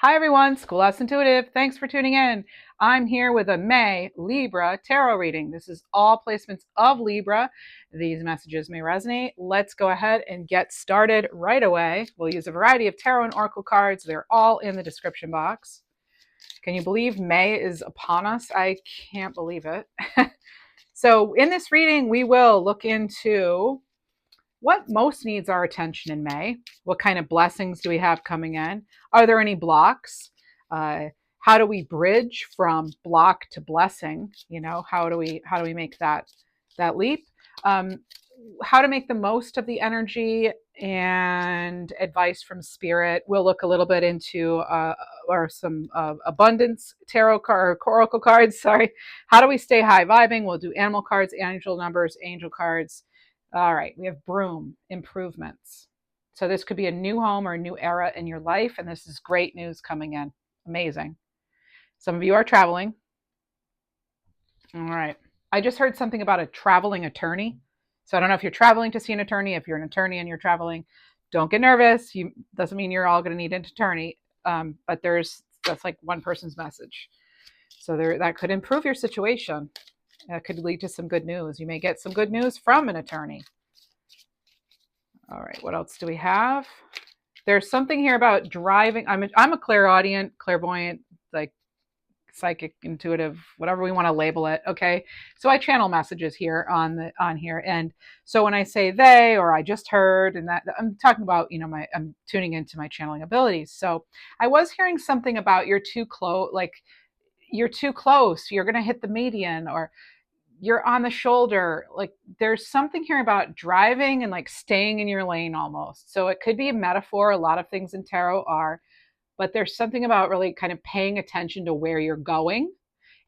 Hi everyone, Schoolhouse Intuitive. Thanks for tuning in. I'm here with a May Libra tarot reading. This is all placements of Libra. These messages may resonate. Let's go ahead and get started right away. We'll use a variety of tarot and oracle cards. They're all in the description box. Can you believe May is upon us? I can't believe it. So in this reading, we will look into what most needs our attention in May. What kind of blessings do we have coming in? Are there any blocks? Uh, how do we bridge from block to blessing? How do we make that leap? Um, how to make the most of the energy and advice from spirit. We'll look a little bit into or some abundance tarot card, oracle cards. Sorry. How do we stay high vibing? We'll do animal cards, angel numbers, angel cards. All right, we have broom improvements. So this could be a new home or a new era in your life, and this is great news coming in. Amazing. Some of you are traveling. All right. I just heard something about a traveling attorney. So I don't know if you're traveling to see an attorney. If you're an attorney and you're traveling, don't get nervous. You doesn't mean you're all going to need an attorney. But that's like one person's message. So that could improve your situation. That could lead to some good news. You may get some good news from an attorney. All right, what else do we have? There's something here about driving. I'm a clairaudient, clairvoyant, like psychic, intuitive, whatever we want to label it. Okay, so I channel messages here on here, and so when I say they or I just heard, and that I'm talking about, I'm tuning into my channeling abilities. So I was hearing something about you're too close, like you're too close, you're gonna hit the median, or you're on the shoulder. Like there's something here about driving and like staying in your lane almost. So it could be a metaphor. A lot of things in tarot are, but there's something about really kind of paying attention to where you're going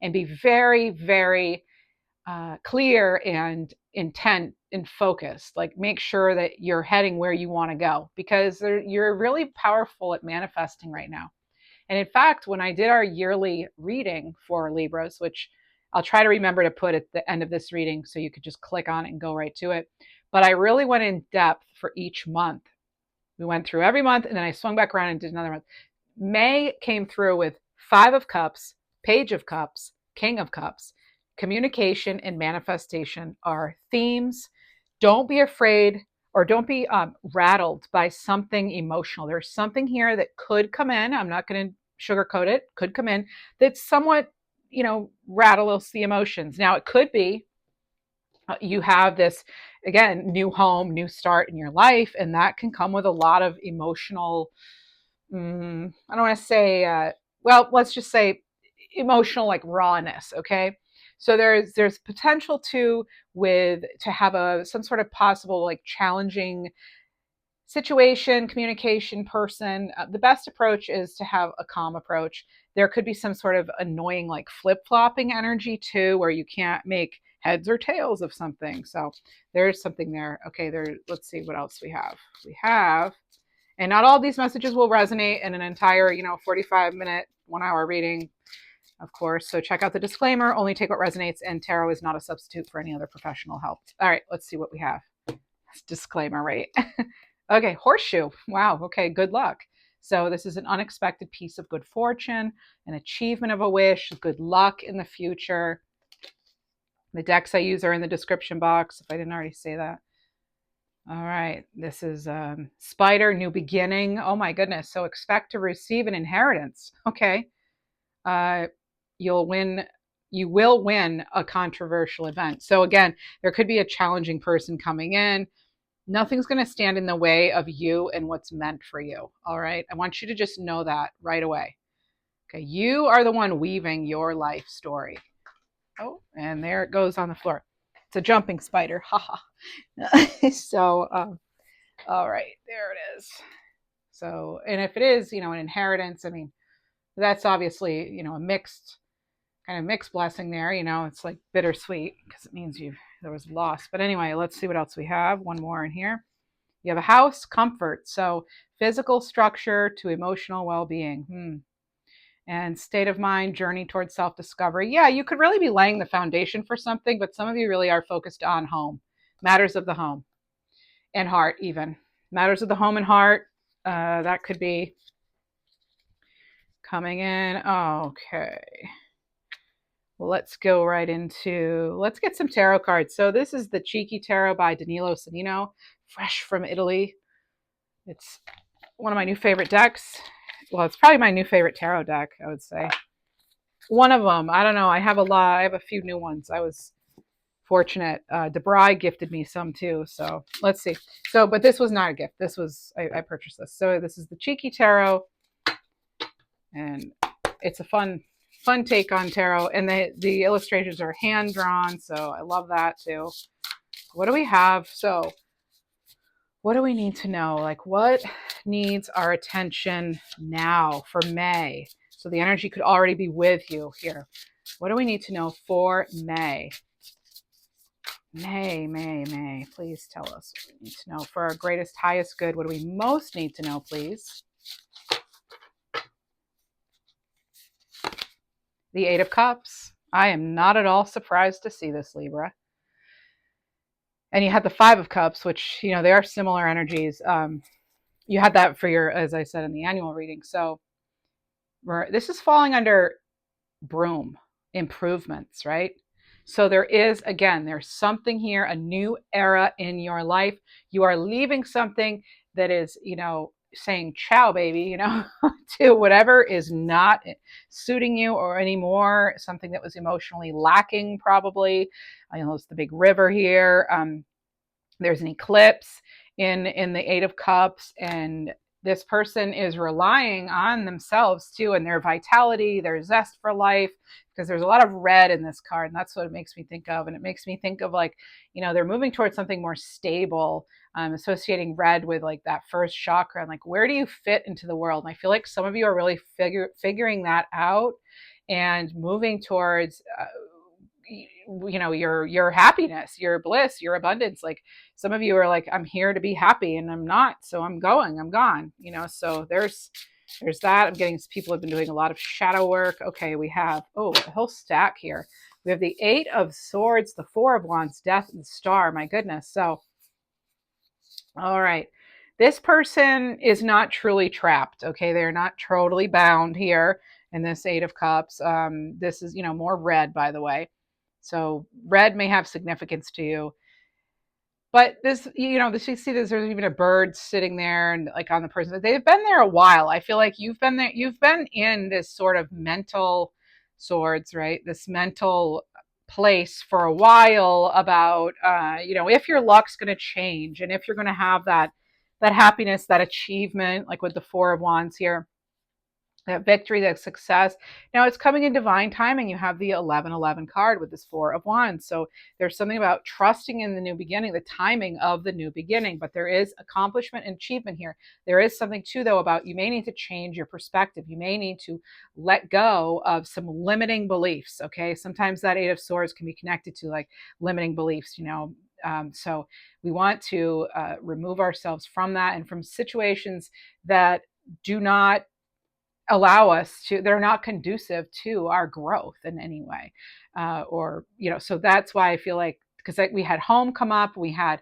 and be very, very clear and intent and focused. Like make sure that you're heading where you want to go because you're really powerful at manifesting right now. And in fact, when I did our yearly reading for Libras, which I'll try to remember to put at the end of this reading so you could just click on it and go right to it. But I really went in depth for each month. We went through every month and then I swung back around and did another month. May came through with Five of Cups, Page of Cups, King of Cups. Communication and manifestation are themes. Don't be afraid or don't be rattled by something emotional. There's something here that could come in. I'm not going to sugarcoat it. Could come in that's somewhat, rattles the emotions. Now it could be you have this again new home, new start in your life, and that can come with a lot of emotional. I don't want to say. Well, let's just say emotional like rawness. Okay. So there's potential to have some sort of possible like challenging situation, communication, person. The best approach is to have a calm approach. There could be some sort of annoying like flip-flopping energy too, where you can't make heads or tails of something. So there's something there. Okay, let's see what else we have. We have, and not all these messages will resonate in an entire, 45-minute, 1 hour reading, of course. So check out the disclaimer, only take what resonates, and tarot is not a substitute for any other professional help. All right, let's see what we have. Disclaimer, right? Okay, horseshoe. Wow. Okay, good luck. So this is an unexpected piece of good fortune, an achievement of a wish, good luck in the future. The decks I use are in the description box, if I didn't already say that. All right, this is Spider, new beginning. Oh my goodness. So expect to receive an inheritance. Okay. Uh, you will win a controversial event. So again, there could be a challenging person coming in. Nothing's going to stand in the way of you and what's meant for you. All right. I want you to just know that right away. Okay. You are the one weaving your life story. Oh, and there it goes on the floor. It's a jumping spider. Haha. So, all right. There it is. So, and if it is, an inheritance, I mean, that's obviously, a mixed blessing there. It's like bittersweet because it means there was loss. But anyway, let's see what else we have. One more in here. You have a house, comfort. So physical structure to emotional well-being. And state of mind, journey towards self-discovery. Yeah, you could really be laying the foundation for something, but some of you really are focused on home, matters of the home and heart even. Matters of the home and heart. That could be coming in. Okay. Let's go right into, let's get some tarot cards. So this is the Cheeky Tarot by Danilo Sanino, fresh from Italy. It's one of my new favorite decks. Well, it's probably my new favorite tarot deck, I would say. One of them. I don't know. I have a lot. I have a few new ones. I was fortunate. DeBry gifted me some too. So let's see. So, but this was not a gift. This was, I purchased this. So this is the Cheeky Tarot. And it's a fun take on tarot. And the illustrations are hand drawn. So I love that too. What do we have? So what do we need to know? Like, what needs our attention now for May? So the energy could already be with you here. What do we need to know for May? May. Please tell us what we need to know for our greatest, highest good. What do we most need to know, please? The Eight of Cups. I am not at all surprised to see this, Libra. And you had the Five of Cups, which, you know, they are similar energies. You had that for your, as I said in the annual reading. So this is falling under broom, improvements, right? So there is, again, there's something here, a new era in your life. You are leaving something that is, you know, saying ciao, baby, you know, to whatever is not suiting you or anymore, something that was emotionally lacking, probably. You know, it's the big river here. There's an eclipse in the Eight of Cups, and this person is relying on themselves too, and their vitality, their zest for life, because there's a lot of red in this card, and that's what it makes me think of. And it makes me think of, like, you know, they're moving towards something more stable, associating red with like that first chakra, and like, where do you fit into the world? And I feel like some of you are really figuring that out and moving towards you know, your happiness, your bliss, your abundance. Like, some of you are like, I'm here to be happy and I'm not, so I'm gone, you know. So there's that. I'm getting, people have been doing a lot of shadow work. Okay, we have, oh, a whole stack here. We have the Eight of Swords, the Four of Wands, Death, and the Star. My goodness. So all right, this person is not truly trapped. Okay, they're not totally bound here in this Eight of Cups. This is, you know, more red, by the way. So red may have significance to you. But this, you know, this, you see this, there's even a bird sitting there and like on the person. They've been there a while. I feel like you've been there, you've been in this sort of mental swords, right? This mental place for a while about, you know, if your luck's going to change and if you're going to have that happiness, that achievement, like with the Four of Wands here, that victory, that success. Now it's coming in divine timing. You have the 1111 card with this Four of Wands. So there's something about trusting in the new beginning, the timing of the new beginning, but there is accomplishment and achievement here. There is something too, though, about you may need to change your perspective. You may need to let go of some limiting beliefs. Okay. Sometimes that Eight of Swords can be connected to like limiting beliefs, you know. So we want to remove ourselves from that and from situations that do not allow us to, they're not conducive to our growth in any way, or, you know. So that's why I feel like, because we had home come up, we had,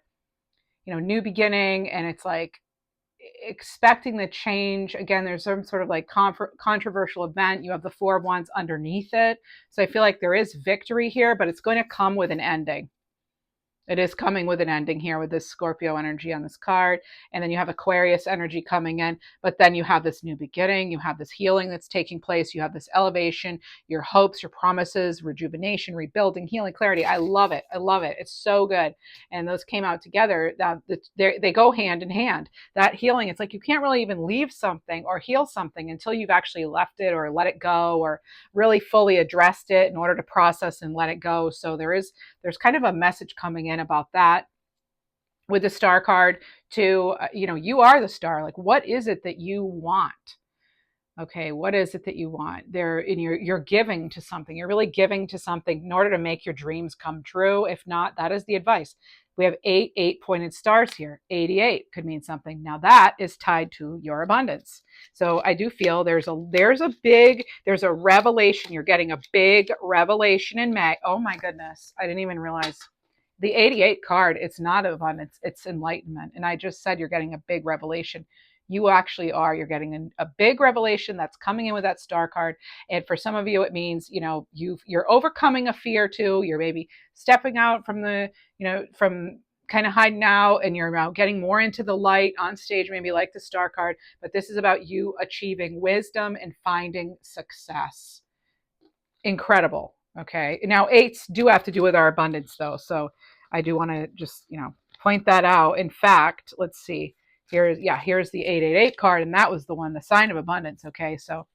you know, new beginning, and it's like expecting the change again. There's some sort of like controversial event. You have the Four of Wands underneath it, so I feel like there is victory here, but it's going to come with an ending. It is coming with an ending here with this Scorpio energy on this card. And then you have Aquarius energy coming in. But then you have this new beginning. You have this healing that's taking place. You have this elevation, your hopes, your promises, rejuvenation, rebuilding, healing, clarity. I love it. I love it. It's so good. And those came out together. They go hand in hand. That healing, it's like you can't really even leave something or heal something until you've actually left it or let it go or really fully addressed it in order to process and let it go. So there's kind of a message coming in about that with the Star card to, you know, you are the star. Like, what is it that you want? Okay, what is it that you want? There, in you're giving to something. You're really giving to something in order to make your dreams come true. If not, that is the advice. We have 8 pointed stars here. 88 could mean something. Now that is tied to your abundance. So I do feel there's a revelation. You're getting a big revelation in May. Oh my goodness. I didn't even realize the 88 card. It's not abundance, it's enlightenment. And I just said you're getting a big revelation. You actually are. You're getting a big revelation that's coming in with that star card. And for some of you, it means, you're overcoming a fear too. You're maybe stepping out from from kind of hiding out, and you're now getting more into the light on stage, maybe like the star card. But this is about you achieving wisdom and finding success. Incredible. Okay. Now, eights do have to do with our abundance, though. So I do want to just, point that out. In fact, let's see. Here's the 888 card, and that was the one, the sign of abundance. Okay. So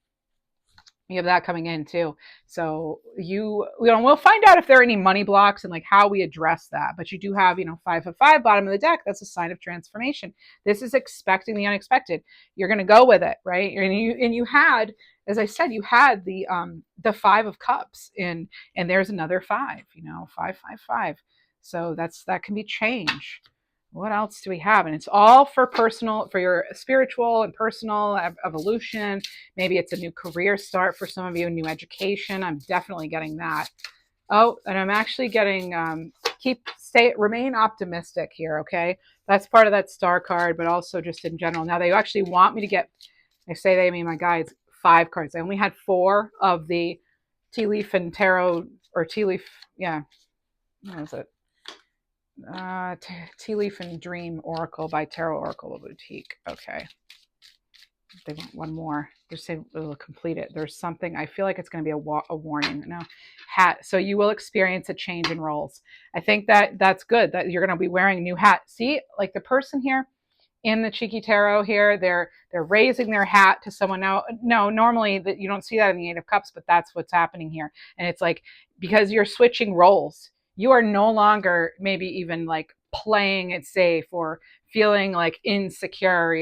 you have that coming in too. So we'll find out if there are any money blocks and like how we address that. But you do have, 5 of 5 bottom of the deck. That's a sign of transformation. This is expecting the unexpected. You're going to go with it, right? And you had, as I said, you had the 5 of cups and there's another 5, 5. So that can be change. What else do we have? And it's all for your spiritual and personal evolution. Maybe it's a new career start for some of you, new education. I'm definitely getting that. Oh, and I'm actually getting remain optimistic here. Okay. That's part of that star card, but also just in general. Now they actually want me to get, I mean, my guides, 5 cards. I only had 4 of the tea leaf and tarot, or tea leaf. Yeah. What is it? Tea Leaf and Dream Oracle by Tarot Oracle Boutique. Okay. They want one more. Just say it'll complete it. There's something. I feel like it's going to be a warning. No. Hat. So you will experience a change in roles. I think that's good, that you're going to be wearing a new hat. See, like the person here in the Cheeky Tarot here, they're raising their hat to someone. Now, no, normally that you don't see that in the 8 of Cups, but that's what's happening here. And it's like, because you're switching roles, you are no longer maybe even like playing it safe or feeling like insecure.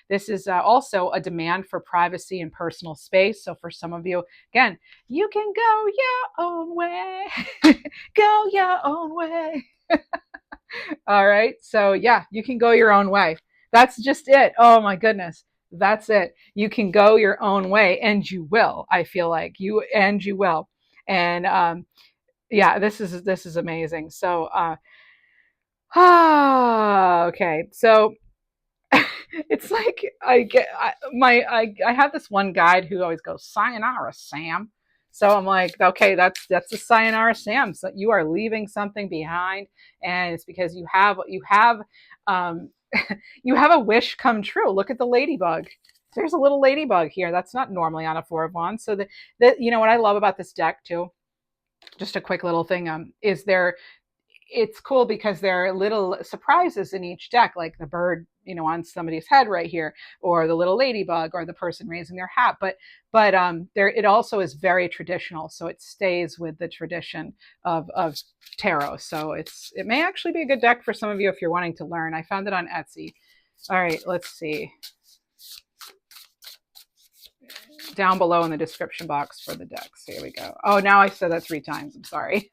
This is also a demand for privacy and personal space. So for some of you, again, you can go your own way. Go your own way. All right. So yeah, you can go your own way. That's just it. Oh my goodness. That's it. You can go your own way, and you will. I feel like you will. And yeah, this is amazing. So okay. So it's like I have this one guide who always goes, "Sayonara, Sam." So I'm like, okay, that's the sayonara, Sam. So you are leaving something behind, and it's because you have um, you have a wish come true. Look at the ladybug. There's a little ladybug here. That's not normally on a 4 of Wands. So what I love about this deck too, just a quick little thing, is it's cool because there are little surprises in each deck, like the bird, on somebody's head right here, or the little ladybug, or the person raising their hat. But there, it also is very traditional, so it stays with the tradition of tarot. So it may actually be a good deck for some of you if you're wanting to learn. I found it on Etsy. All right, let's see. Down below in the description box for the decks. Here we go. Oh, now I said that 3 times. I'm sorry.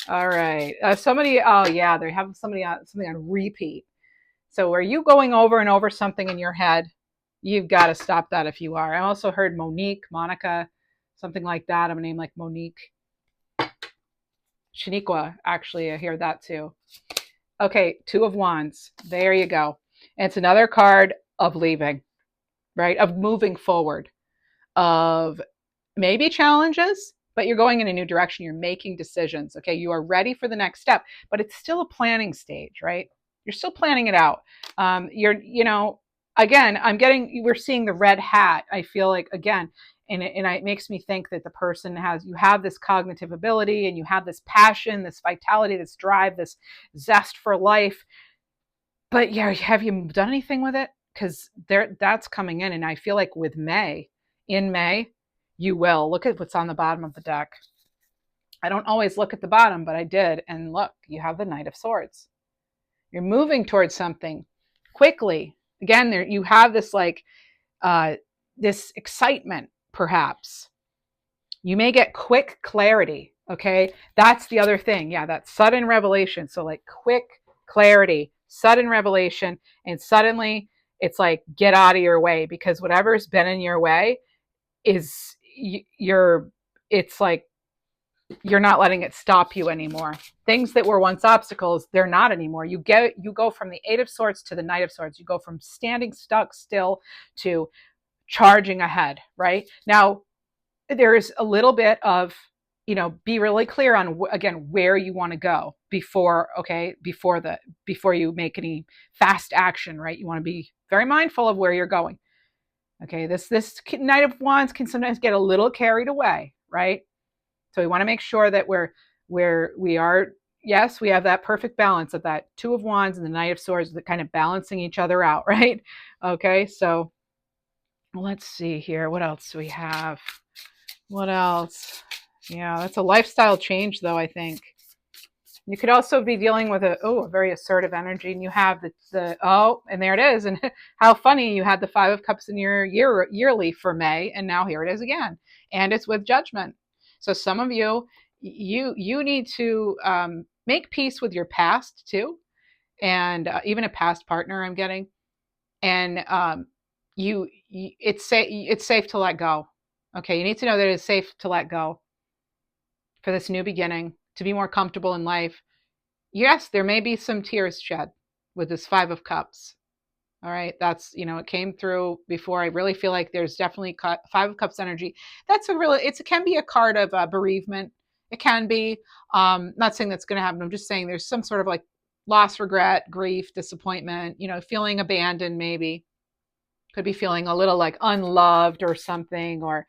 All right. Somebody, oh yeah, they have something on repeat. So are you going over and over something in your head? You've got to stop that if you are. I also heard Monica, something like that. I'm a name like Monique. Shaniqua, actually, I hear that too. Okay, 2 of Wands. There you go. And it's another card of leaving, right? Of moving forward, of maybe challenges, but you're going in a new direction. You're making decisions. Okay, you are ready for the next step, but it's still a planning stage, right? You're still planning it out. Again, we're seeing the red hat. I feel like, again, and it makes me think that the person you have this cognitive ability, and you have this passion, this vitality, this drive, this zest for life. But yeah, have you done anything with it? Because that's coming in. And I feel like in May, you will. Look at what's on the bottom of the deck. I don't always look at the bottom, but I did. And look, you have the Knight of Swords. You're moving towards something quickly. Again, there you have this this excitement, perhaps. You may get quick clarity. Okay, that's the other thing. Yeah, that sudden revelation. So like quick clarity, sudden revelation, and suddenly it's like, get out of your way, because whatever's been in your way it's like you're not letting it stop you anymore. Things that were once obstacles, they're not anymore. You go from the Eight of Swords to the Knight of Swords. You go from standing stuck still to charging ahead, right? Now, there's a little bit of, be really clear on again where you want to go before you make any fast action, right? You want to be very mindful of where you're going. Okay, this Knight of Wands can sometimes get a little carried away, right? So we want to make sure that we are, yes, we have that perfect balance of that Two of Wands and the Knight of Swords, that kind of balancing each other out, right? Okay, so let's see here. What else do we have? What else? Yeah, that's a lifestyle change, though, I think. You could also be dealing with a very assertive energy, and you have and there it is. And how funny, you had the Five of Cups in your yearly for May, and now here it is again, and it's with Judgment. So some of you need to make peace with your past too, and even a past partner, I'm getting, and it's safe to let go. Okay, you need to know that it's safe to let go for this new beginning, to be more comfortable in life. Yes, there may be some tears shed with this Five of Cups. All right, that's, it came through before. I really feel like there's definitely Five of Cups energy. It can be a card of bereavement. It can be, not saying that's going to happen. I'm just saying there's some sort of like loss, regret, grief, disappointment, feeling abandoned, maybe. Could be feeling a little like unloved or something, or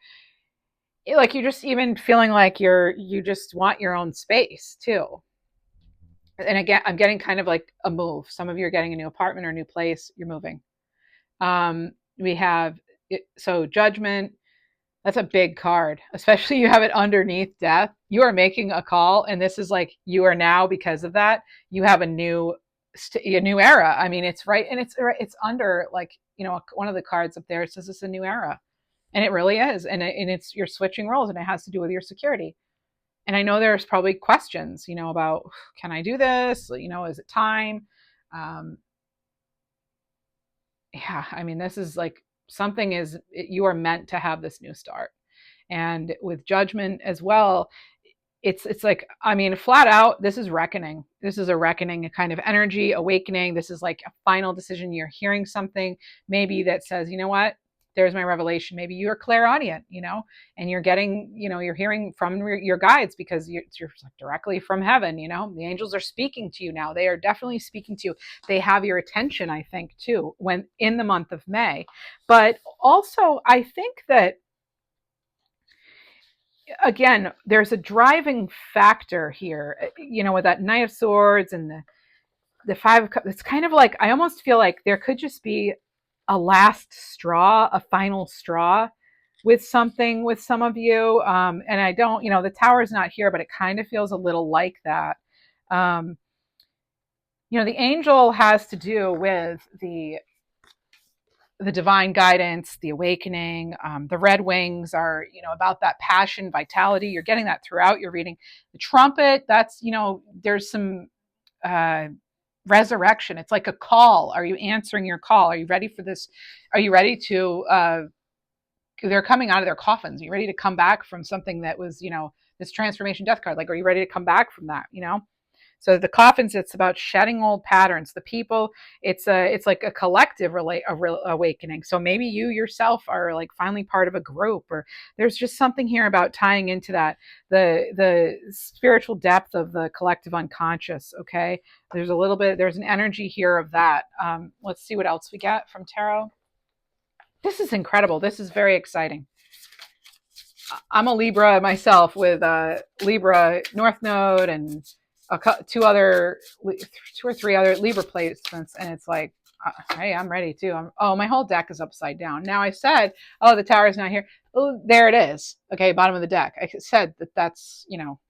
like you're just even feeling like you just want your own space too. And again, I'm getting kind of like a move. Some of you are getting a new apartment or a new place. You're moving. We have so Judgment. That's a big card, especially you have it underneath Death. You are making a call, and this is like you are now, because of that, you have a new era. I mean, it's right, and it's under like one of the cards up there. It says it's a new era, and it really is, and it's you're switching roles, and it has to do with your security. And I know there's probably questions, about, can I do this? Is it time? Yeah, I mean, this is like you are meant to have this new start. And with Judgment as well, it's like, I mean, flat out, this is reckoning. This is a reckoning, a kind of energy, awakening. This is like a final decision. You're hearing something maybe that says, you know what? There's my revelation. Maybe you're clairaudient, and you're getting, you're hearing from your guides, because you're directly from heaven. The angels are speaking to you now. They are definitely speaking to you. They have your attention, I think, too, when in the month of May. But also, I think that, again, there's a driving factor here, with that Knight of Swords and the Five of Cups. It's kind of like, I almost feel like there could just be a last straw, a final straw with something with some of you. And I don't, the Tower is not here, but it kind of feels a little like that. The angel has to do with the divine guidance, the awakening. The red wings are, about that passion, vitality. You're getting that throughout your reading. The trumpet, that's, there's some resurrection. It's like a call. Are you answering your call? Are you ready for this? Are you ready to, they're coming out of their coffins. Are you ready to come back from something that was, this transformation death card? Like, are you ready to come back from that? So the coffins, it's about shedding old patterns. The people, it's like a collective awakening. So maybe you yourself are like finally part of a group, or there's just something here about tying into that, the spiritual depth of the collective unconscious. Okay, there's an energy here of that. Let's see what else we get from tarot. This is incredible. This is very exciting. I'm a Libra myself, with Libra North Node and two or three other Libra placements, and it's like, hey, I'm ready too. My whole deck is upside down. Now I said, the Tower's not here. Oh, there it is. Okay, bottom of the deck. I said that's,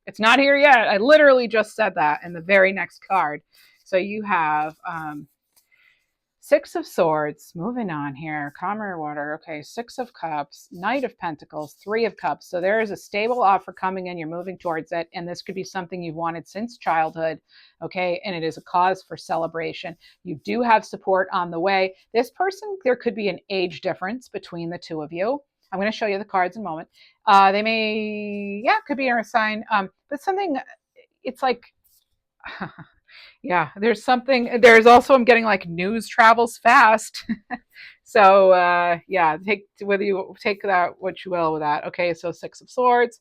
it's not here yet. I literally just said that in the very next card. So you have Six of Swords, moving on here, calmer water. Okay, Six of Cups, Knight of Pentacles, Three of Cups. So there is a stable offer coming in. You're moving towards it. And this could be something you've wanted since childhood. Okay, and it is a cause for celebration. You do have support on the way. This person, there could be an age difference between the two of you. I'm going to show you the cards in a moment. They may, yeah, could be a sign, but something, it's like, yeah, there's something, there's also, I'm getting like news travels fast. So, yeah, take, whether you take that, what you will with that. Okay, so Six of Swords.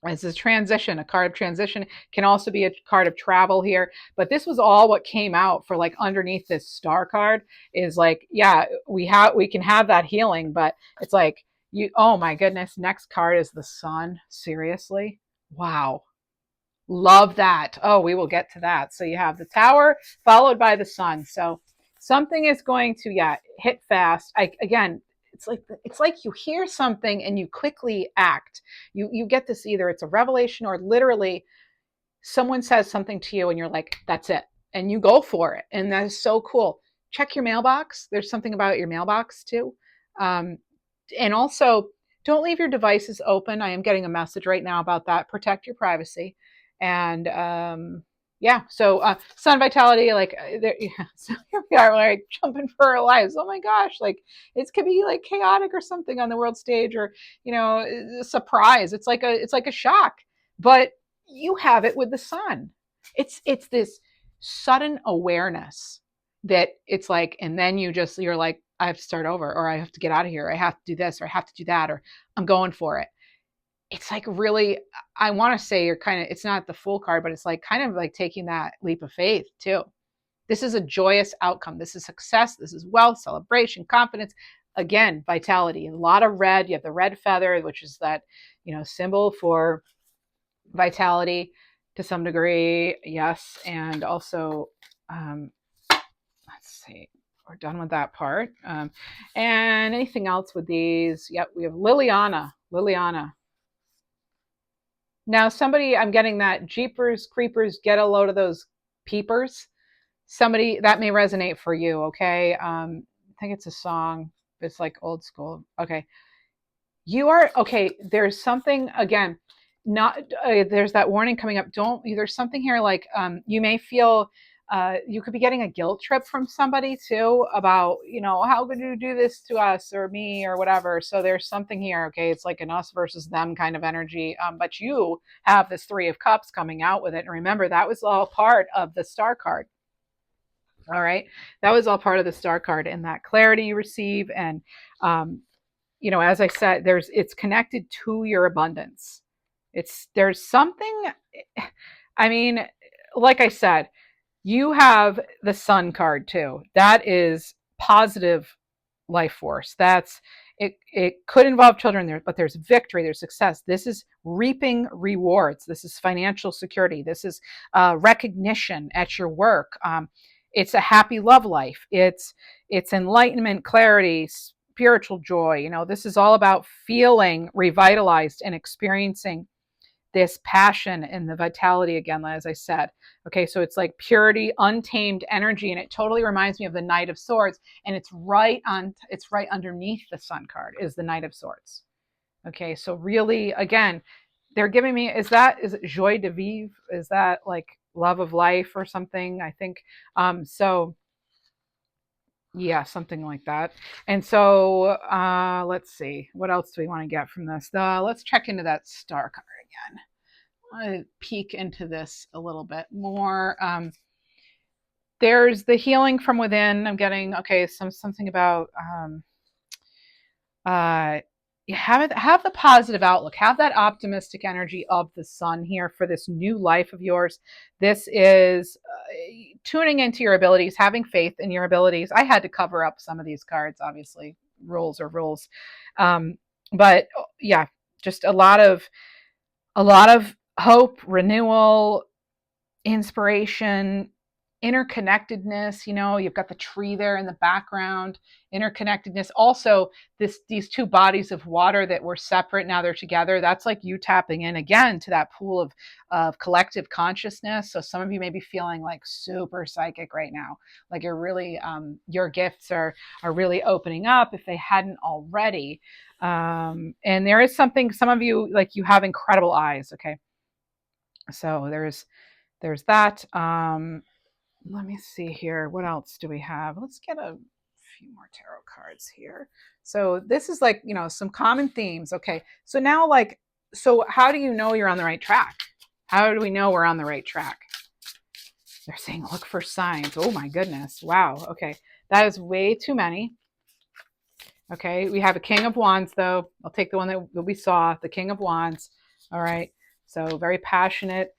This is transition, a card of transition, can also be a card of travel here. But this was all what came out for like underneath this star card is like, yeah, we can have that healing, but it's like you, oh my goodness, next card is the sun. Seriously? Wow. Love that. Oh, we will get to that. So you have the tower followed by the sun. So something is going to, yeah, hit fast. Again, it's like you hear something and you quickly act. You get this, either it's a revelation or literally someone says something to you and you're like, that's it. And you go for it. And that is so cool. Check your mailbox. There's something about your mailbox too. Um, and also, don't leave your devices open. I am getting a message right now about that. Protect your privacy. And yeah, so sun vitality, like there, yeah, so here we are, like jumping for our lives. Oh my gosh, like it could be like chaotic or something on the world stage, or a surprise. It's like a shock, but you have it with the sun. It's this sudden awareness that it's like, and then you're like, I have to start over, or I have to get out of here, or I have to do this, or I have to do that, or I'm going for it. It's like really, I want to say you're kind of, it's not the full card, but it's like kind of like taking that leap of faith too. This is a joyous outcome. This is success. This is wealth, celebration, confidence. Again, vitality. A lot of red. You have the red feather, which is that, symbol for vitality to some degree. Yes. And also, let's see, we're done with that part. And anything else with these? Yep, we have Liliana. Liliana. Now, somebody, I'm getting that Jeepers Creepers, get a load of those peepers. Somebody that may resonate for you. Okay. I think it's a song. It's like old school. Okay. You are okay. There's something again, not there's that warning coming up. Don't, there's something here like you may feel you could be getting a guilt trip from somebody too about, how could you do this to us or me or whatever. So there's something here. Okay, it's like an us versus them kind of energy. But you have this Three of Cups coming out with it, and remember that was all part of the star card. All right, that was all part of the star card and that clarity you receive. And as I said, it's connected to your abundance. There's something, I mean, like I said, you have the sun card too. That is positive life force. It could involve children there, but there's victory, there's success. This is reaping rewards. This is financial security. This is recognition at your work. It's a happy love life. It's enlightenment, clarity, spiritual joy. This is all about feeling revitalized and experiencing this passion and the vitality again, as I said. Okay, so it's like purity, untamed energy, and it totally reminds me of the Knight of Swords. And it's right underneath the Sun card is the Knight of Swords. Okay, so really, again, they're giving me, is it joie de vivre? Is that like love of life or something? I think so. Yeah, something like that. And so let's see, what else do we want to get from this? Let's check into that star card again. I want to peek into this a little bit more. There's the healing from within. I'm getting, okay, something about have the positive outlook, have that optimistic energy of the sun here for this new life of yours. This is tuning into your abilities, having faith in your abilities. I had to cover up some of these cards, obviously, rules are rules. But yeah, just a lot of hope, renewal, inspiration, interconnectedness. You've got the tree there in the background, interconnectedness. Also, these two bodies of water that were separate, now they're together. That's like you tapping in again to that pool of collective consciousness. So some of you may be feeling like super psychic right now, like you're really your gifts are really opening up if they hadn't already. And there is something, some of you, like you have incredible eyes. Okay, so there's that. Let me see here. What else do we have? Let's get a few more tarot cards here. So this is like, some common themes. Okay. So now, like, so how do you know you're on the right track? How do we know we're on the right track? They're saying look for signs. Oh my goodness. Wow. Okay. That is way too many. Okay. We have a King of Wands, though. I'll take the one that we saw, the King of Wands. All right. So very passionate,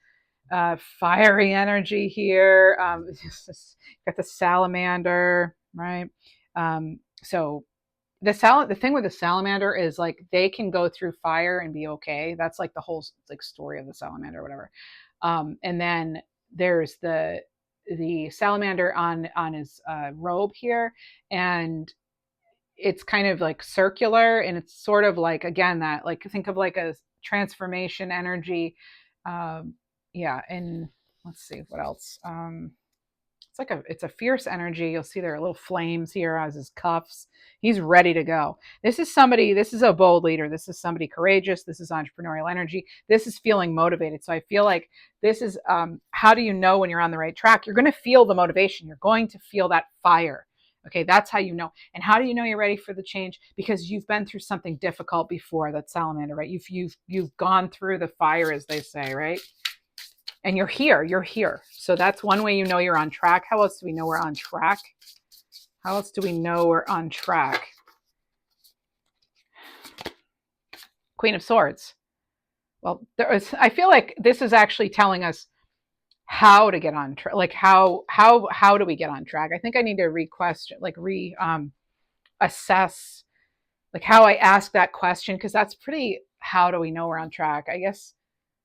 fiery energy here. Got the salamander, right? So the thing with the salamander is like they can go through fire and be okay. That's like the whole like story of the salamander or whatever. And then there's the salamander on his robe here, and it's kind of like circular, and it's sort of like, again, that, like, think of like a transformation energy. Yeah. And let's see what else. It's a fierce energy. You'll see there are little flames here as his cuffs. He's ready to go. This is a bold leader. This is somebody courageous. This is entrepreneurial energy. This is feeling motivated. So I feel like this is, how do you know when you're on the right track? You're going to feel the motivation. You're going to feel that fire. Okay, that's how you know. And how do you know you're ready for the change? Because you've been through something difficult before. That salamander, right? You've gone through the fire, as they say, right? And you're here. So that's one way you know you're on track. How else do we know we're on track? How else do we know we're on track? Queen of Swords. Well, I feel like this is actually telling us how to get on track. Like how do we get on track? I think I need to assess like how I ask that question, because that's pretty, how do we know we're on track? I guess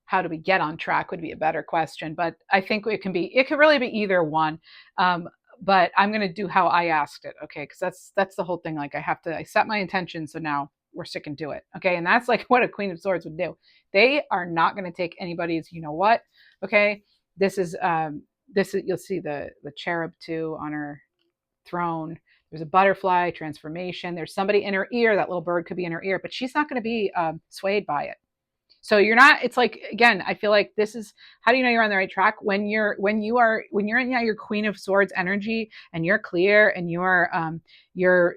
how do we get on track would be a better question, but I think it could really be either one. But I'm going to do how I asked it. Okay. Cause that's the whole thing. Like I set my intention. So now we're sticking to it. Okay. And that's like what a Queen of Swords would do. They are not going to take anybody's, you know what? Okay. This is, you'll see the cherub too on her throne. There's a butterfly transformation. There's somebody in her ear. That little bird could be in her ear, but she's not going to be swayed by it. So you're not, it's like, again, I feel like this is, how do you know you're on the right track? When you're in your Queen of Swords energy, and you're clear, and you're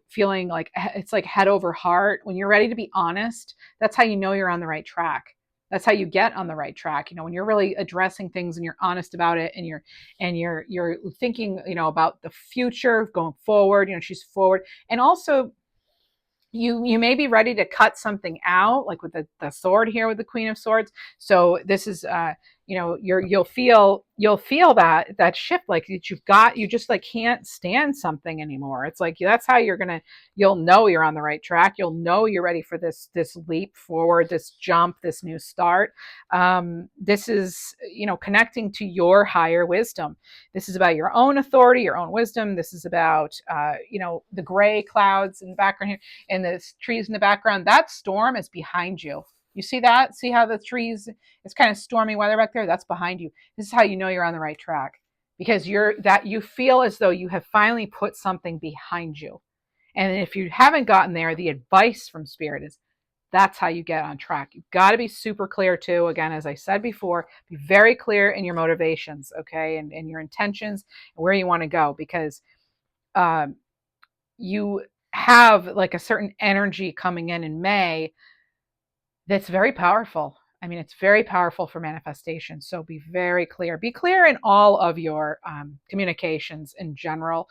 feeling like it's like head over heart. When you're ready to be honest, that's how you know you're on the right track. That's how you get on the right track. When you're really addressing things and you're honest about it, and you're thinking, about the future going forward, she's forward. And also, you may be ready to cut something out, like with the sword here with the Queen of Swords. So this is, you'll feel that shift, like that you just like can't stand something anymore. It's like, that's how you'll know you're on the right track. You'll know you're ready for this leap forward, this jump, this new start. This is, connecting to your higher wisdom. This is about your own authority, your own wisdom. This is about, the gray clouds in the background here, and the trees in the background. That storm is behind you. You see that? See how the trees, it's kind of stormy weather back there? That's behind you. This is how you know you're on the right track, because you feel as though you have finally put something behind you. And if you haven't gotten there, the advice from Spirit is that's how you get on track. You've got to be super clear too. Again, as I said before, be very clear in your motivations, okay, and your intentions and where you want to go, because you have like a certain energy coming in May that's very powerful. I mean, it's very powerful for manifestation. So be very clear. Be clear in all of your communications in general.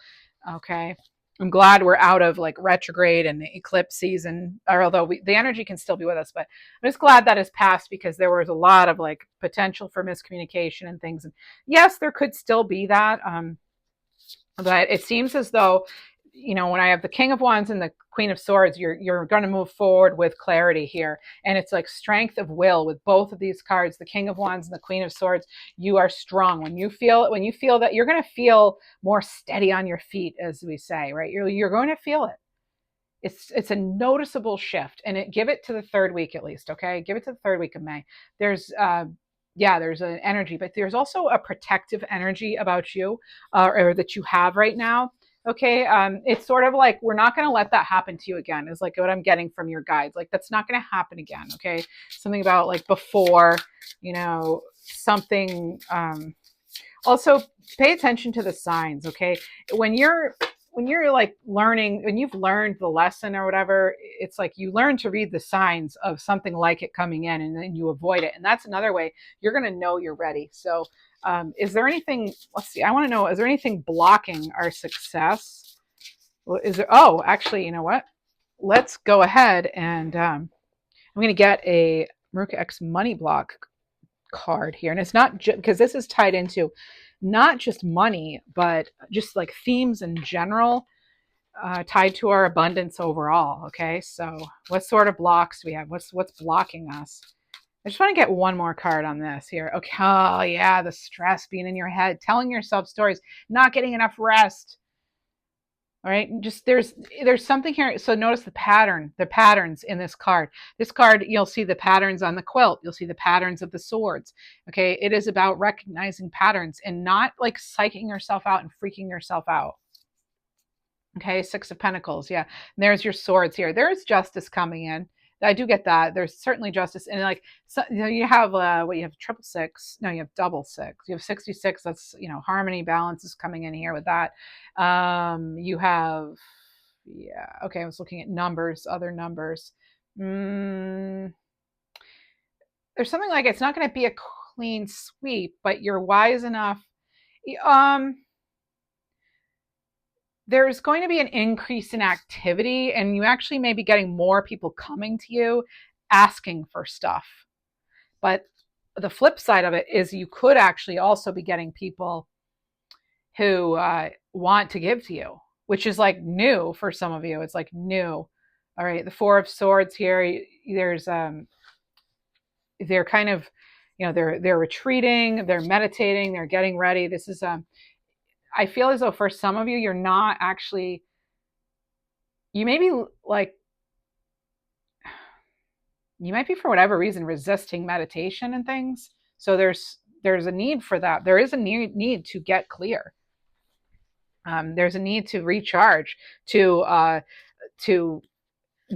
Okay. I'm glad we're out of like retrograde and the eclipse season, or although the energy can still be with us, but I'm just glad that has passed, because there was a lot of like potential for miscommunication and things. And yes, there could still be that. But it seems as though, when I have the King of Wands and the Queen of Swords, you're going to move forward with clarity here. And it's like strength of will with both of these cards, the King of Wands and the Queen of Swords. You are strong. When you feel that, you're going to feel more steady on your feet, as we say, right? You're going to feel it. It's a noticeable shift, and give it to the third week at least. Okay. Give it to the third week of May. There's an energy, but there's also a protective energy about you, or that you have right now. Okay. It's sort of like, we're not going to let that happen to you again, is like what I'm getting from your guides. Like, that's not going to happen again. Okay. Something about like before, something, also pay attention to the signs. Okay. When you're when you're like learning, when you've learned the lesson or whatever, it's like you learn to read the signs of something like it coming in, and then you avoid it. And that's another way you're going to know you're ready. So, is there anything, let's see, I want to know, is there anything blocking our success? Well, is there, oh, actually, you know what? Let's go ahead and I'm going to get a Mahrukh X money block card here. And it's not just because this is tied into not just money, but just like themes in general, tied to our abundance overall. Okay, so what sort of blocks do we have? What's blocking us? I just want to get one more card on this here. Okay, oh yeah, the stress being in your head, telling yourself stories, not getting enough rest. All right, just there's something here. So notice the patterns in this card. This card, you'll see the patterns on the quilt. You'll see the patterns of the swords. Okay, it is about recognizing patterns and not like psyching yourself out and freaking yourself out. Okay, Six of Pentacles. Yeah, and there's your swords here. There is justice coming in. I do get that. There's certainly justice, and like so, you know, you have what you have triple six. No, you have double six. You have 66. That's harmony, balance is coming in here with that. You have yeah. Okay, I was looking at numbers, other numbers. There's something like it's not going to be a clean sweep, but you're wise enough. There's going to be an increase in activity, and you actually may be getting more people coming to you asking for stuff. But the flip side of it is you could actually also be getting people who want to give to you, which is like new for some of you. It's like new. All right, the Four of Swords here. There's they're kind of, they're retreating, they're meditating, they're getting ready. This is I feel as though for some of you, you're not actually, you may be like, you might be for whatever reason resisting meditation and things. So there's a need for that. There is a need to get clear. There's a need to recharge, to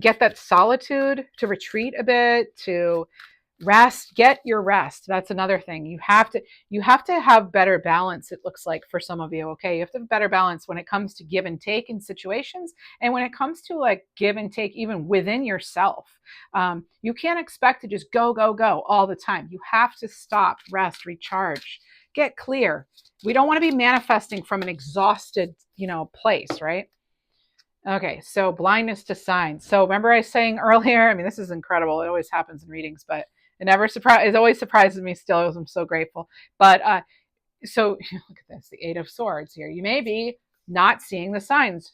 get that solitude, to retreat a bit, to rest, get your rest. That's another thing. You have to have better balance, it looks like, for some of you. Okay, you have to have better balance when it comes to give and take in situations, and when it comes to like give and take even within yourself. You can't expect to just go all the time. You have to stop, rest, recharge, get clear. We don't want to be manifesting from an exhausted place, right? Okay, so blindness to signs. So remember I was saying earlier, I mean, this is incredible. It always happens in readings, but it always surprises me still. I'm so grateful. But so look at this, the Eight of Swords here. You may be not seeing the signs.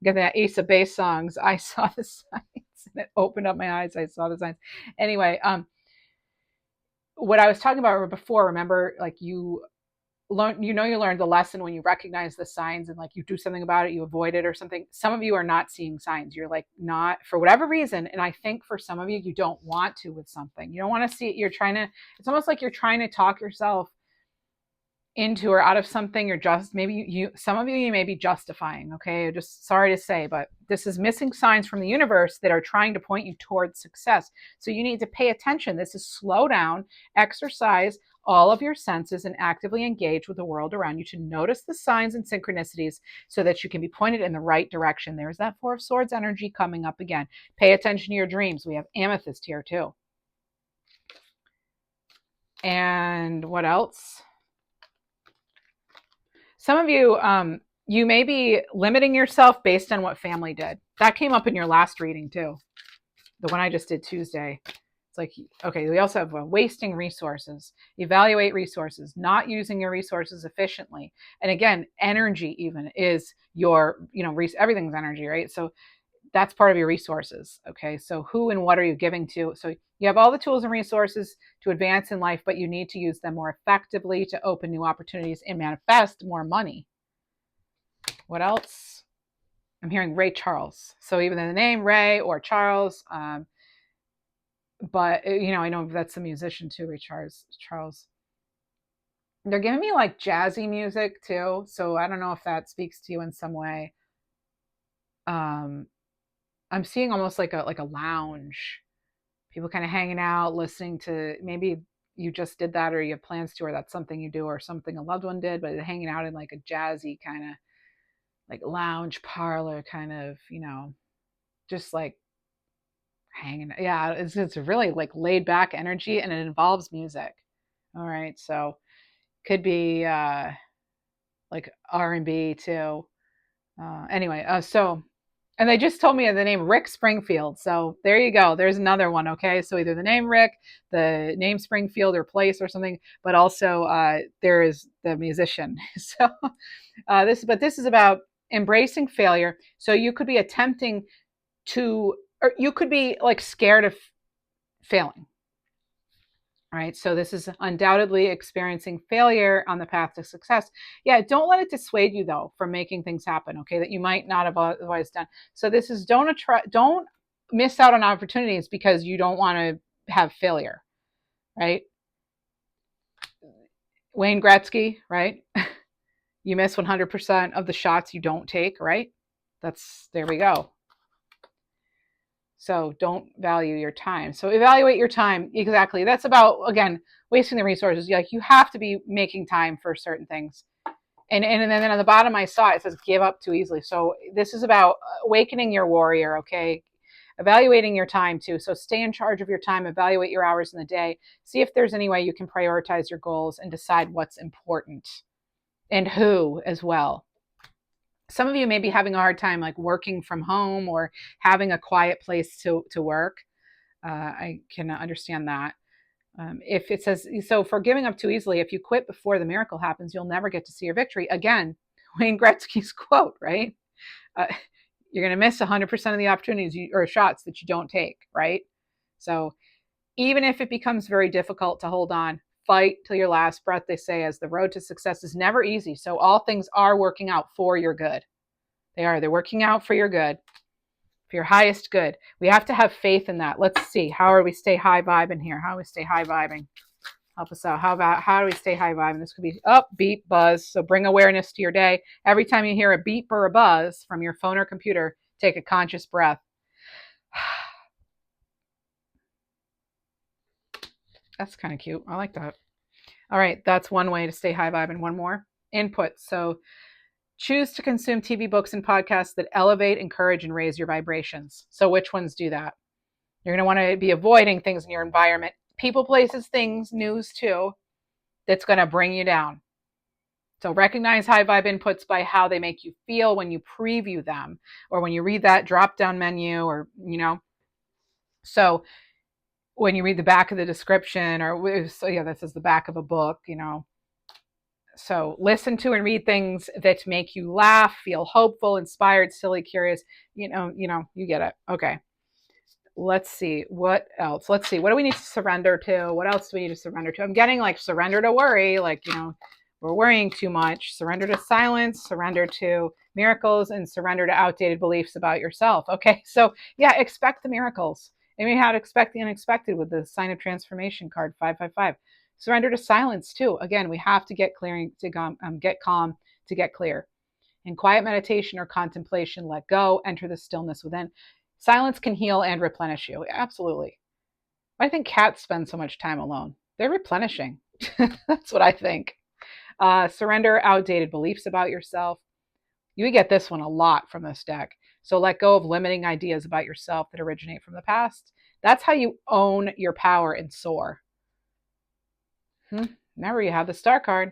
Get that Ace of Base songs. I saw the signs and it opened up my eyes. I saw the signs. Anyway, what I was talking about before, remember, like you learned the lesson when you recognize the signs and like you do something about it, you avoid it or something. Some of you are not seeing signs. You're like not, for whatever reason. And I think for some of you, you don't want to with something. You don't want to see it. It's almost like you're trying to talk yourself into or out of something. You're just, maybe some of you may be justifying. Okay. Just sorry to say, but this is missing signs from the universe that are trying to point you towards success. So you need to pay attention. This is slow down, exercise all of your senses, and actively engage with the world around you to notice the signs and synchronicities so that you can be pointed in the right direction. There's that Four of Swords energy coming up again. Pay attention to your dreams. We have Amethyst here too. And what else? Some of you, you may be limiting yourself based on what family did. That came up in your last reading too. The one I just did Tuesday. It's like, okay, we also have wasting resources, evaluate resources, not using your resources efficiently. And again, energy even is your, everything's energy, right? So that's part of your resources. Okay. So who and what are you giving to? So you have all the tools and resources to advance in life, but you need to use them more effectively to open new opportunities and manifest more money. What else? I'm hearing Ray Charles. So even in the name Ray or Charles, but I know that's a musician too, Ray Charles. They're giving me like jazzy music too. So I don't know if that speaks to you in some way. I'm seeing almost like a lounge, people kind of hanging out, listening to, maybe you just did that or you have plans to, or that's something you do or something a loved one did, but hanging out in like a jazzy kind of like lounge parlor kind of, just like hanging. Yeah, it's really like laid back energy, and it involves music. All right, so could be like R&B too. Anyway, so and they just told me the name Rick Springfield. So there you go. There's another one. Okay, so either the name Rick, the name Springfield or place or something, but also there is the musician. So this is about embracing failure. So you could be attempting to, or you could be like scared of failing. All right, so this is undoubtedly experiencing failure on the path to success. Yeah, don't let it dissuade you though from making things happen. Okay, that you might not have otherwise done. So this is don't miss out on opportunities because you don't want to have failure, right? Wayne Gretzky, right? You miss 100% of the shots you don't take, right? There we go. So don't value your time. So evaluate your time. Exactly. That's about, again, wasting the resources. Like you have to be making time for certain things. And then on the bottom I saw it says give up too easily. So this is about awakening your warrior, okay? Evaluating your time too. So stay in charge of your time, evaluate your hours in the day, see if there's any way you can prioritize your goals and decide what's important and who as well. Some of you may be having a hard time like working from home or having a quiet place to work. I can understand that. If it says, so for giving up too easily, if you quit before the miracle happens, you'll never get to see your victory. Again, Wayne Gretzky's quote, right? Uh, you're going to miss 100% of the opportunities or shots that you don't take, right? So even if it becomes very difficult to hold on, fight till your last breath, they say, as the road to success is never easy. So all things are working out for your good. They're working out for your good, for your highest good. We have to have faith in that. Let's see. How are we stay high vibing here? How do we stay high vibing? Help us out. How do we stay high vibing? This could be beep, buzz. So bring awareness to your day. Every time you hear a beep or a buzz from your phone or computer, take a conscious breath. That's kind of cute. I like that. All right, that's one way to stay high vibing. One more input. So choose to consume TV, books, and podcasts that elevate, encourage, and raise your vibrations. So which ones do that? You're going to want to be avoiding things in your environment, people, places, things, news too, that's going to bring you down. So recognize high vibe inputs by how they make you feel when you preview them or when you read that drop down menu or, so when you read the back of the description so yeah, this is the back of a book, So listen to and read things that make you laugh, feel hopeful, inspired, silly, curious. You get it. Okay. Let's see what else. Let's see. What do we need to surrender to? What else do we need to surrender to? I'm getting like surrender to worry, like, we're worrying too much. Surrender to silence, surrender to miracles, and surrender to outdated beliefs about yourself. Okay. So yeah, expect the miracles. And we had expect the unexpected with the sign of transformation card 555. Surrender to silence too. Again, we have to get clearing to get calm to get clear. In quiet meditation or contemplation, let go, enter the stillness within. Silence can heal and replenish you. Absolutely. I think cats spend so much time alone. They're replenishing. That's what I think. Surrender outdated beliefs about yourself. You get this one a lot from this deck. So let go of limiting ideas about yourself that originate from the past. That's how you own your power and soar. Remember, you have the star card.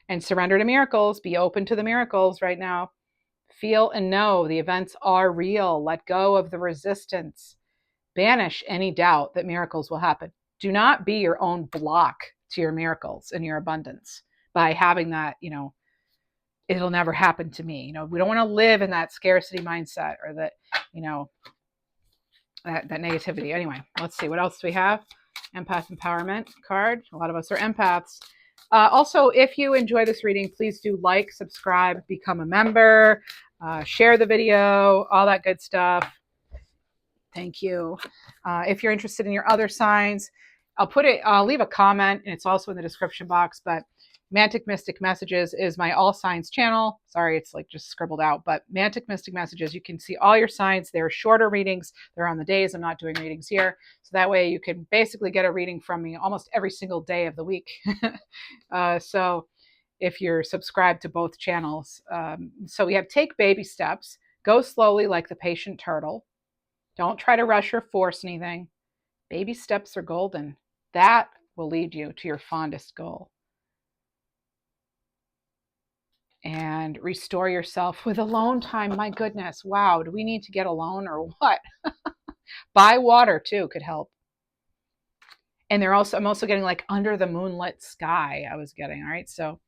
And surrender to miracles. Be open to the miracles right now. Feel and know the events are real. Let go of the resistance. Banish any doubt that miracles will happen. Do not be your own block to your miracles and your abundance by having that, it'll never happen to me. We don't want to live in that scarcity mindset or that, that negativity. Anyway, let's see. What else do we have? Empath empowerment card. A lot of us are empaths. Also, if you enjoy this reading, please do like, subscribe, become a member, share the video, all that good stuff. Thank you. If you're interested in your other signs, I'll leave a comment, and it's also in the description box, but Mantic Mystic Messages is my all signs channel. Sorry, it's like just scribbled out, but Mantic Mystic Messages, you can see all your signs. They're shorter readings. They're on the days. I'm not doing readings here. So that way you can basically get a reading from me almost every single day of the week. So if you're subscribed to both channels. So we have take baby steps, go slowly like the patient turtle. Don't try to rush or force anything. Baby steps are golden. That will lead you to your fondest goal. And restore yourself with alone time. My goodness. Wow. Do we need to get alone or what? Buy water too could help. And I'm also getting like under the moonlit sky. I was getting, all right. So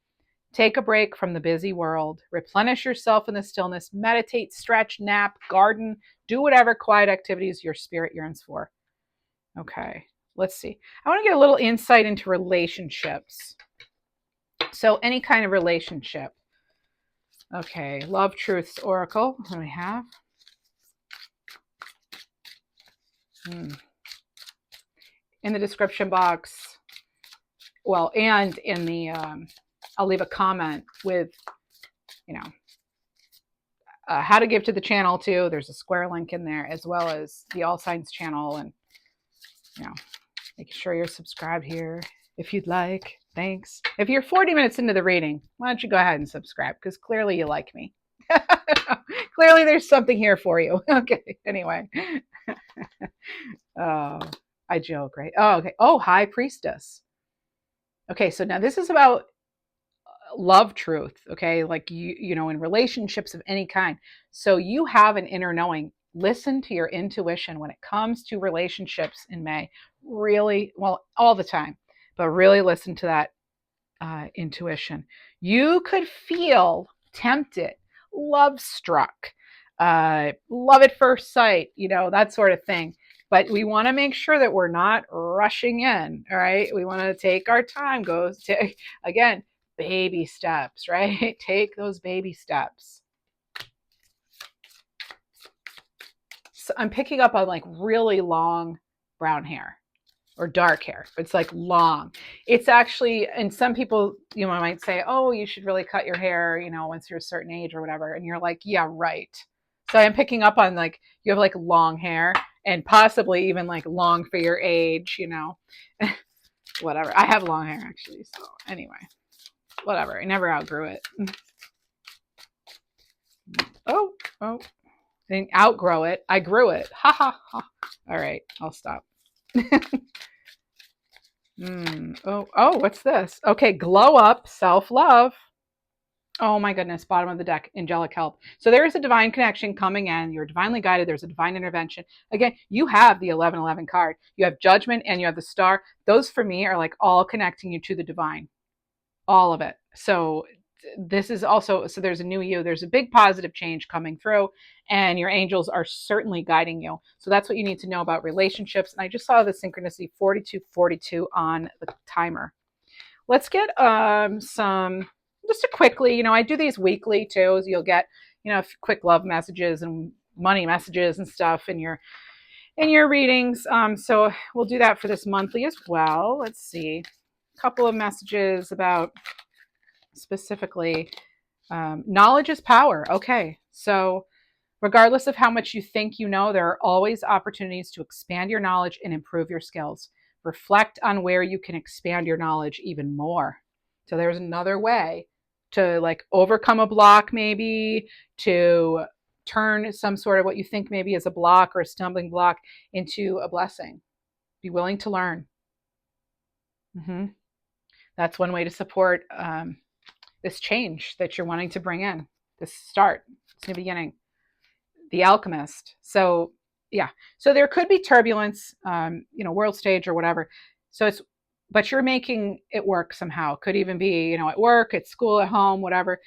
take a break from the busy world, replenish yourself in the stillness, meditate, stretch, nap, garden, do whatever quiet activities your spirit yearns for. Okay, let's see. I want to get a little insight into relationships. So any kind of relationship. Okay, Love Truths Oracle. What do we have? In the description box, well, and in the, I'll leave a comment with, how to give to the channel too. There's a square link in there, as well as the All Signs channel, and make sure you're subscribed here if you'd like. Thanks. If you're 40 minutes into the reading, why don't you go ahead and subscribe, because clearly you like me. Clearly there's something here for you. Okay, anyway. Oh, I joke, right? Oh, okay. Oh, High Priestess. Okay, so now this is about love truth, okay? Like you know, in relationships of any kind. So you have an inner knowing. Listen to your intuition when it comes to relationships in May. Really, well, all the time, but really listen to that intuition. You could feel tempted, love struck, love at first sight, that sort of thing. But we want to make sure that we're not rushing in, all right? We want to take our time, again, baby steps, right? Take those baby steps. So I'm picking up on like really long brown hair or dark hair. It's like long. It's actually, and some people, might say, oh, you should really cut your hair, once you're a certain age or whatever. And you're like, yeah, right. So I'm picking up on like, you have like long hair and possibly even like long for your age, whatever. I have long hair actually. So anyway, whatever. I never outgrew it. Oh, didn't outgrow it. I grew it. Ha ha ha. All right, I'll stop. Oh, what's this? Okay, glow up, self-love. Oh my goodness, bottom of the deck, angelic help. So there is a divine connection coming in. You're divinely guided. There's a divine intervention. Again, you have the 1111 card. You have judgment and you have the star. Those for me are like all connecting you to the divine. All of it. So this is also, so there's a new you. There's a big positive change coming through, and your angels are certainly guiding you. So that's what you need to know about relationships. And I just saw the synchronicity 4242 on the timer. Let's get some, just to quickly, I do these weekly too, so you'll get, quick love messages and money messages and stuff in your readings. So we'll do that for this monthly as well. Let's see. A couple of messages about specifically knowledge is power. Okay, so regardless of how much you think you know, there are always opportunities to expand your knowledge and improve your skills. Reflect on where you can expand your knowledge even more. So there's another way to like overcome a block, maybe to turn some sort of what you think maybe is a block or a stumbling block into a blessing. Be willing to learn. That's one way to support this change that you're wanting to bring in, this start, this new beginning. The Alchemist. So yeah, so there could be turbulence, world stage or whatever. So but you're making it work somehow. Could even be, at work, at school, at home, whatever.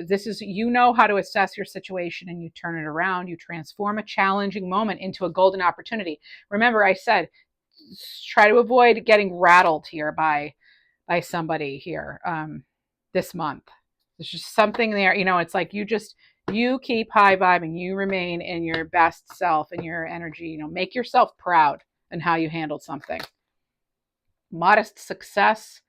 This is, how to assess your situation and you turn it around. You transform a challenging moment into a golden opportunity. Remember, I said, try to avoid getting rattled here by somebody here this month. There's just something there, it's like you keep high vibing, you remain in your best self and your energy, make yourself proud in how you handled something. Modest success.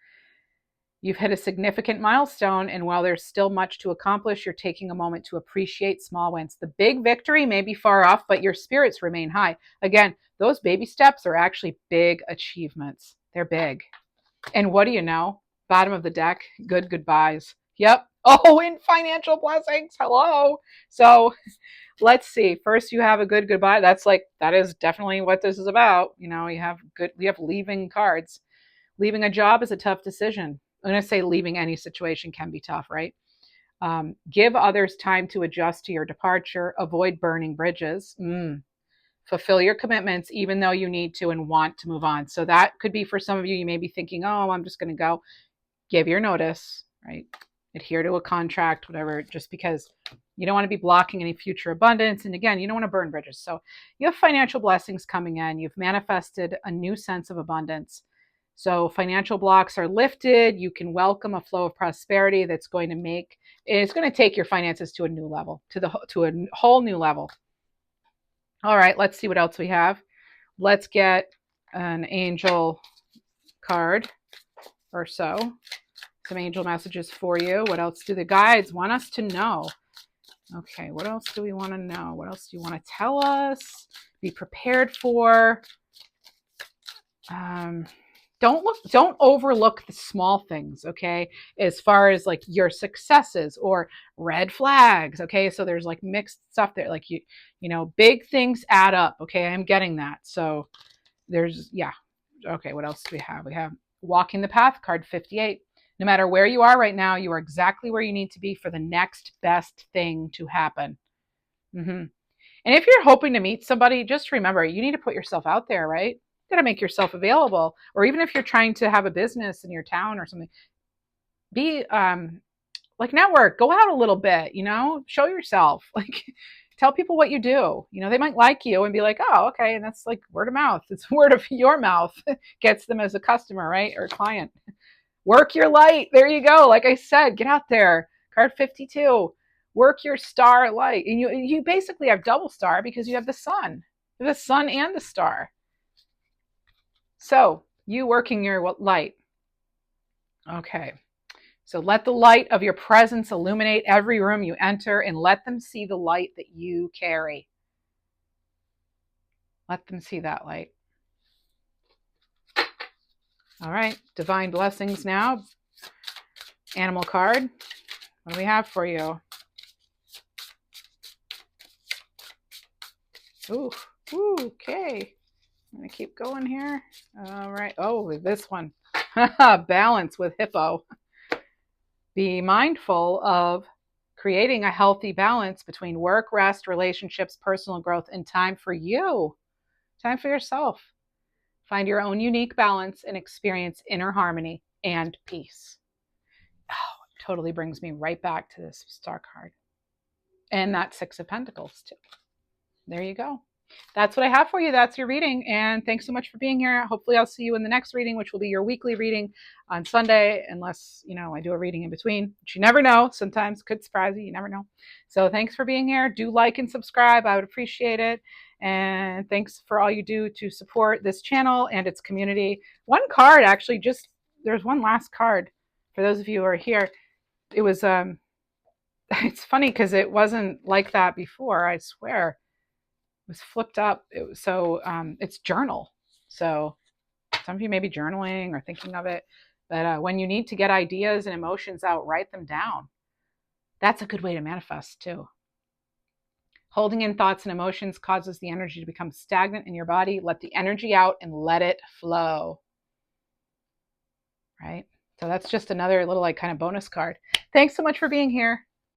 You've hit a significant milestone, and while there's still much to accomplish, you're taking a moment to appreciate small wins. The big victory may be far off, but your spirits remain high. Again, those baby steps are actually big achievements. They're big. And what do you know? Bottom of the deck, good goodbyes. Yep. Oh, in financial blessings. Hello. So let's see. First, you have a good goodbye. That is definitely what this is about. We have leaving cards. Leaving a job is a tough decision. I'm going to say leaving any situation can be tough, right? Give others time to adjust to your departure. Avoid burning bridges. Fulfill your commitments, even though you need to and want to move on. So that could be for some of you. You may be thinking, oh, I'm just going to go. Give your notice, right? Adhere to a contract, whatever, just because you don't want to be blocking any future abundance. And again, you don't want to burn bridges. So you have financial blessings coming in. You've manifested a new sense of abundance. So financial blocks are lifted. You can welcome a flow of prosperity that's going to take your finances to a new level, to a whole new level. All right, let's see what else we have. Let's get an angel card or so. Some angel messages for you. What else do the guides want us to know? Okay, what else do we want to know? What else do you want to tell us? Be prepared for. Don't overlook the small things, okay? As far as like your successes or red flags, okay? So there's like mixed stuff there. Like big things add up, okay? I'm getting that. So yeah. Okay, what else do we have? We have Walking the Path, card 58. No matter where you are right now, you are exactly where you need to be for the next best thing to happen. And if you're hoping to meet somebody, just remember, you need to put yourself out there, right? You got to make yourself available. Or even if you're trying to have a business in your town or something, be like network, go out a little bit, show yourself. Like tell people what you do. They might like you and be like, oh, okay. And that's like word of mouth. It's word of your mouth gets them as a customer, right? Or a client. Work your light. There you go. Like I said, get out there. Card 52. Work your star light. And you basically have double star because you have the sun. You have the sun and the star. So you working your light. Okay. So let the light of your presence illuminate every room you enter and let them see the light that you carry. Let them see that light. All right. Divine blessings now. Animal card. What do we have for you? Ooh, okay. I'm going to keep going here. All right. Oh, this one. Balance with hippo. Be mindful of creating a healthy balance between work, rest, relationships, personal growth, and time for you. Time for yourself. Find your own unique balance and experience inner harmony and peace. Oh, it totally brings me right back to this star card. And that Six of Pentacles, too. There you go. That's what I have for you. That's your reading. And thanks so much for being here. Hopefully I'll see you in the next reading, which will be your weekly reading on Sunday, unless, I do a reading in between, which you never know. Sometimes could surprise you. You never know. So thanks for being here. Do like and subscribe. I would appreciate it. And thanks for all you do to support this channel and its community. One card, actually, there's one last card for those of you who are here. It was, it's funny because it wasn't like that before, I swear. Was flipped up. It's journal. So some of you may be journaling or thinking of it, but when you need to get ideas and emotions out, write them down. That's a good way to manifest too. Holding in thoughts and emotions causes the energy to become stagnant in your body. Let the energy out and let it flow. Right? So that's just another little kind of bonus card. Thanks so much for being here.